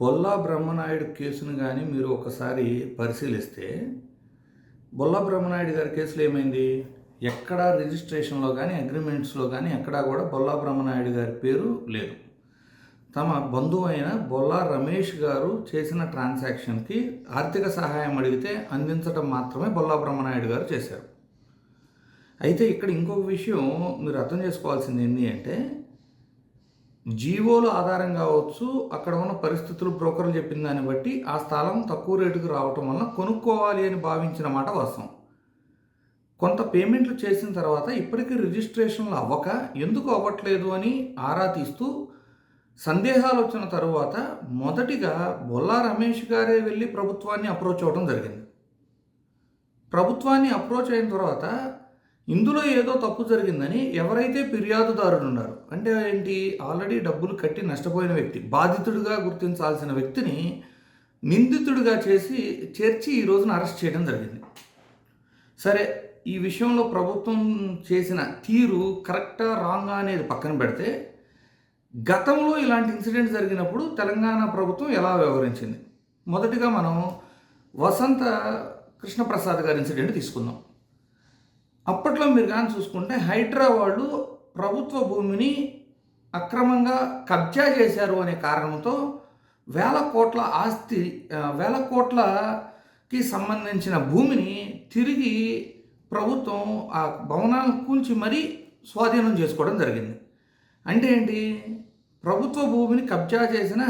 బొల్లా బ్రహ్మనాయుడు కేసును గాని మీరు ఒకసారి పరిశీలిస్తే, బొల్లా బ్రహ్మనాయుడు గారి కేసులో ఏమైంది? ఎక్కడా రిజిస్ట్రేషన్‌లో గాని, అగ్రీమెంట్స్‌లో గాని ఎక్కడా గూడా బొల్లా బ్రహ్మనాయుడు గారి పేరు లేదు. తమ బంధువైన బొల్లా రమేష్ గారు చేసిన ట్రాన్సాక్షన్‌కి ఆర్థిక సహాయం అడిగితే అందించటం మాత్రమే బొల్లా బ్రహ్మనాయుడు గారు చేశారు. అయితే ఇక్కడ ఇంకొక విషయం మీరు అర్థం చేసుకోవాల్సింది ఏంటి అంటే, జీవోల ఆధారం కావచ్చు, అక్కడ ఉన్న పరిస్థితులు బ్రోకర్లు చెప్పిన దాన్ని బట్టి ఆ స్థలం తక్కువ రేటుకు రావటం వలన కొనుక్కోవాలి అని భావించిన మాట వాస్తవం. కొంత పేమెంట్లు చేసిన తర్వాత ఇప్పటికీ రిజిస్ట్రేషన్లు అవ్వక ఎందుకు అవ్వట్లేదు అని ఆరా తీస్తూ సందేహాలు వచ్చిన తరువాత మొదటిగా బొల్లా రమేష్ గారే వెళ్ళి ప్రభుత్వాన్ని అప్రోచ్ అవ్వడం జరిగింది. ప్రభుత్వాన్ని అప్రోచ్ అయిన తర్వాత ఇందులో ఏదో తప్పు జరిగిందని ఎవరైతే ఫిర్యాదుదారులు ఉన్నారు, అంటే ఏంటి, ఆల్రెడీ డబ్బులు కట్టి నష్టపోయిన వ్యక్తి, బాధితుడిగా గుర్తించాల్సిన వ్యక్తిని నిందితుడిగా చేర్చి ఈ రోజున అరెస్ట్ చేయడం జరిగింది. సరే, ఈ విషయంలో ప్రభుత్వం చేసిన తీరు కరెక్టా రాంగా అనేది పక్కన పెడితే, గతంలో ఇలాంటి ఇన్సిడెంట్ జరిగినప్పుడు తెలంగాణ ప్రభుత్వం ఎలా వ్యవహరించింది? మొదటిగా మనం వసంత కృష్ణప్రసాద్ గారి ఇన్సిడెంట్ తీసుకుందాం. అప్పట్లో మీరు కానీ చూసుకుంటే హైడ్రా వాళ్ళు ప్రభుత్వ భూమిని అక్రమంగా కబ్జా చేశారు అనే కారణంతో వేల కోట్లకి సంబంధించిన భూమిని తిరిగి ప్రభుత్వం ఆ భవనాలను కూల్చి మరీ స్వాధీనం చేసుకోవడం జరిగింది. అంటే ఏంటి, ప్రభుత్వ భూమిని కబ్జా చేసిన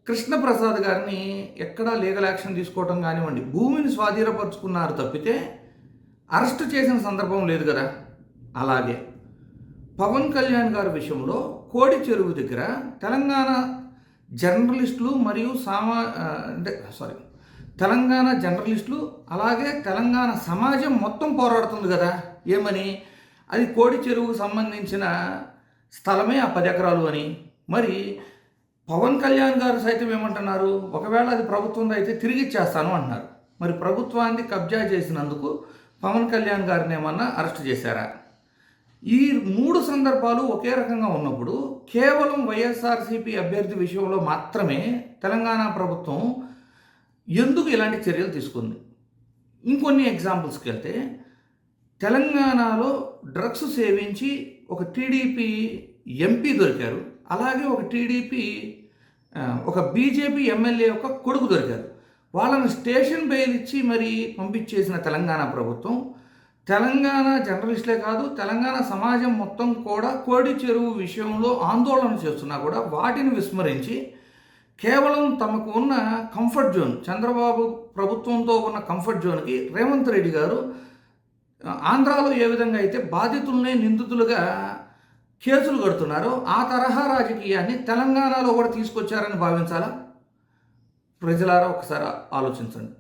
కృష్ణప్రసాద్ గారిని ఎక్కడా లీగల్ యాక్షన్ తీసుకోవడం కానివ్వండి, భూమిని స్వాధీనపరుచుకున్నారు తప్పితే అరెస్ట్ చేసిన సందర్భం లేదు కదా. అలాగే పవన్ కళ్యాణ్ గారి విషయంలో కోడి చెరువు దగ్గర తెలంగాణ జర్నలిస్టులు మరియు తెలంగాణ జర్నలిస్టులు అలాగే తెలంగాణ సమాజం మొత్తం పోరాడుతుంది కదా. ఏమని? అది కోడి చెరువుకు సంబంధించిన స్థలమే ఆ 10 ఎకరాలు అని. మరి పవన్ కళ్యాణ్ గారు సైతం ఏమంటున్నారు, ఒకవేళ అది ప్రభుత్వం అయితే తిరిగి ఇచ్చేస్తాను అంటున్నారు. మరి ప్రభుత్వాన్ని కబ్జా చేసినందుకు పవన్ కళ్యాణ్ గారిని ఏమన్నా అరెస్ట్ చేశారా? ఈ 3 సందర్భాలు ఒకే రకంగా ఉన్నప్పుడు కేవలం వైఎస్ఆర్సీపీ అభ్యర్థి విషయంలో మాత్రమే తెలంగాణ ప్రభుత్వం ఎందుకు ఇలాంటి చర్యలు తీసుకుంది? ఇంకొన్ని ఎగ్జాంపుల్స్కి వెళ్తే, తెలంగాణలో డ్రగ్స్ సేవించి ఒక టీడీపీ ఎంపీ దొరికారు, అలాగే ఒక బీజేపీ ఎమ్మెల్యే యొక్క కొడుకు దొరికారు. వాళ్ళని స్టేషన్ బెయిల్ ఇచ్చి మరి పంపించేసిన తెలంగాణ ప్రభుత్వం, తెలంగాణ జర్నలిస్టులే కాదు తెలంగాణ సమాజం మొత్తం కూడా కోడి చెరువు విషయంలో ఆందోళన చేస్తున్నా కూడా వాటిని విస్మరించి కేవలం తమకు ఉన్న కంఫర్ట్ జోన్, చంద్రబాబు ప్రభుత్వంతో ఉన్న కంఫర్ట్ జోన్కి రేవంత్ రెడ్డి గారు ఆంధ్రాలో ఏ విధంగా అయితే బాధితులనే నిందితులుగా కేసులు కడుతున్నారో ఆ తరహా రాజకీయాన్ని తెలంగాణలో కూడా తీసుకొచ్చారని భావించాలా? ప్రజలారా ఒకసారి ఆలోచించండి.